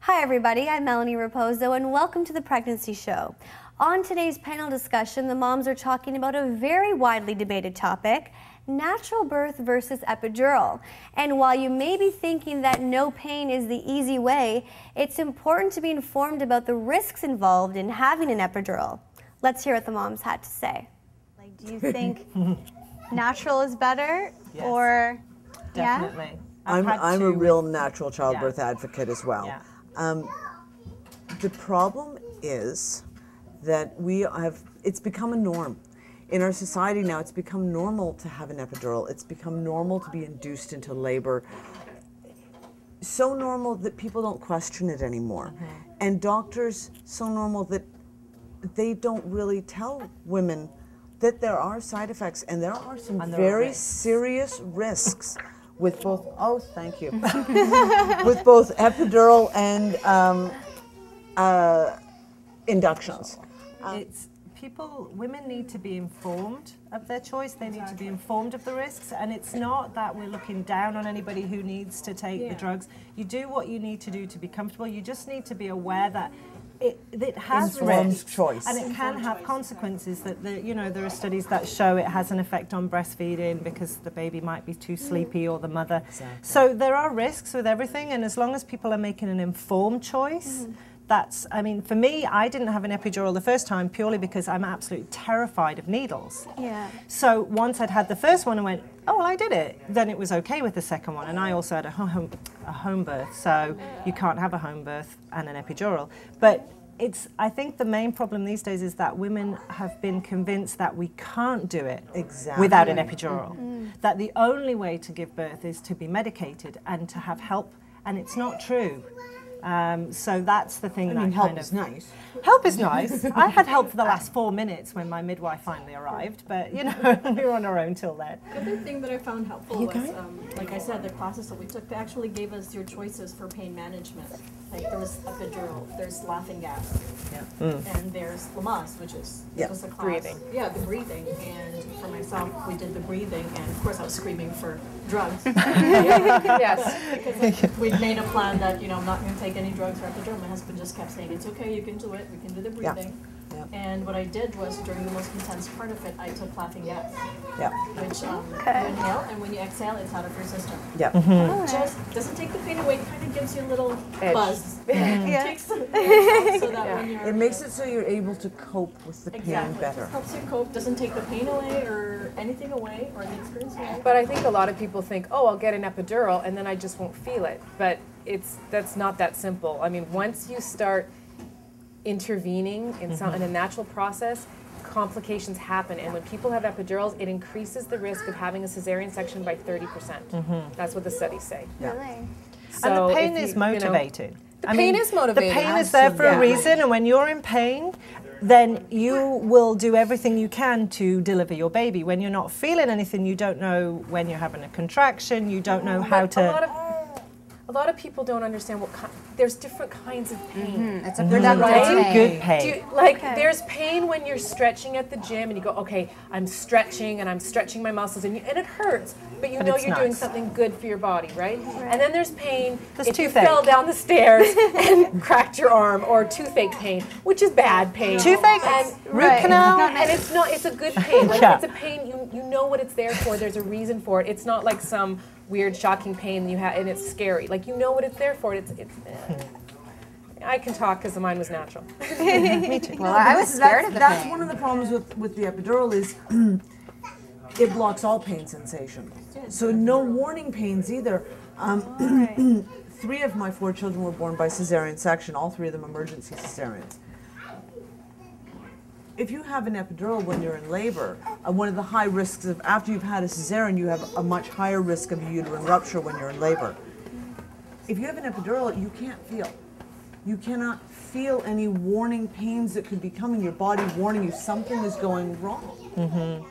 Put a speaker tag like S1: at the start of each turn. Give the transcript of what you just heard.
S1: Hi everybody, I'm Melanie Raposo and welcome to the Pregnancy Show. On today's panel discussion, the moms are talking about a very widely debated topic, natural birth versus epidural. And while you may be thinking that no pain is the easy way, it's important to be informed about the risks involved in having an epidural. Let's hear what the moms had to say.
S2: Like, do you think natural is better?
S3: Yes.
S2: Or
S3: Definitely.
S2: Yeah?
S4: I'm a real natural childbirth advocate as well.
S3: Yeah.
S4: The problem is that it's become a norm. In our society now, it's become normal to have an epidural. It's become normal to be induced into labor. So normal that people don't question it anymore. Mm-hmm. And doctors, so normal that they don't really tell women that there are side effects and there are some very serious risks with both, thank you, with both epidural and inductions.
S3: Women need to be informed of their choice. They need to be informed of the risks, and it's not that we're looking down on anybody who needs to take the drugs. You do what you need to do to be comfortable. You just need to be aware that it has risks,
S4: choice,
S3: and it can have consequences. That there are studies that show it has an effect on breastfeeding because the baby might be too sleepy or the mother. Exactly. So there are risks with everything, and as long as people are making an informed choice. For me, I didn't have an epidural the first time purely because I'm absolutely terrified of needles.
S2: Yeah.
S3: So once I'd had the first one and went, oh, well, I did it, then it was okay with the second one. And I also had a home birth, so you can't have a home birth and an epidural. But I think the main problem these days is that women have been convinced that we can't do it without an epidural. Mm-hmm. That the only way to give birth is to be medicated and to have help, and it's not true. So that's the thing.
S4: Help is nice.
S3: Help is nice. I had help for the last 4 minutes when my midwife finally arrived, but we were on our own till then.
S5: The other thing that I found helpful was, like I said, the classes that we took, they actually gave us your choices for pain management. Like there was epidural, there's laughing gas, and there's Lamaze, which is just a class.
S6: Breathing.
S5: Yeah, the breathing. And for myself, we did the breathing, and of course I was screaming for drugs. Because we made a plan that I'm not going to take any drugs for epidural. My husband just kept saying, "It's okay, you can do it. We can do the breathing." Yeah. And what I did was, during the most intense part of it, I took laughing gas, which you inhale, and when you exhale, it's out of your system.
S4: Yeah.
S5: Mm-hmm. Just doesn't take the pain away, kind of gives you a little buzz. Takes some edge so that when you're...
S4: It makes it so you're able to cope with the pain better.
S5: It helps you cope, doesn't take the pain away or anything away, or the experience away.
S6: But I think a lot of people think, oh, I'll get an epidural and then I just won't feel it. But that's not that simple. I mean, once you start intervening in a natural process, complications happen, and when people have epidurals, it increases the risk of having a cesarean section by 30%. That's what the studies say.
S2: Really?
S3: So and the pain is motivated.
S6: The pain is motivated.
S3: The pain is there for a reason, and when you're in pain, then you will do everything you can to deliver your baby. When you're not feeling anything, you don't know when you're having a contraction, you don't know how to...
S6: A lot of people don't understand there's different kinds of pain.
S2: It's a productive
S3: pain. It's a good pain.
S6: There's pain when you're stretching at the gym and you go, okay, I'm stretching and I'm stretching my muscles and it hurts, but you're doing something good for your body, right? And then there's pain if you fell down the stairs and cracked your arm, or toothache pain, which is bad pain.
S3: Toothache and root canal.
S6: And it's a good pain. It's a pain, you know what it's there for, there's a reason for it. It's not like some weird, shocking pain you have, and it's scary. Like, you know what it's there for. I can talk because mine was natural.
S3: Me too.
S2: Well, I was scared of the pain.
S4: That's one of the problems with the epidural is it blocks all pain sensation. So no warning pains either. 3 of my 4 children were born by cesarean section, all 3 of them emergency cesareans. If you have an epidural when you're in labor, one of the high risks of after you've had a cesarean, you have a much higher risk of uterine rupture when you're in labor. If you have an epidural, you can't feel. You cannot feel any warning pains that could be coming. Your body warning you something is going wrong.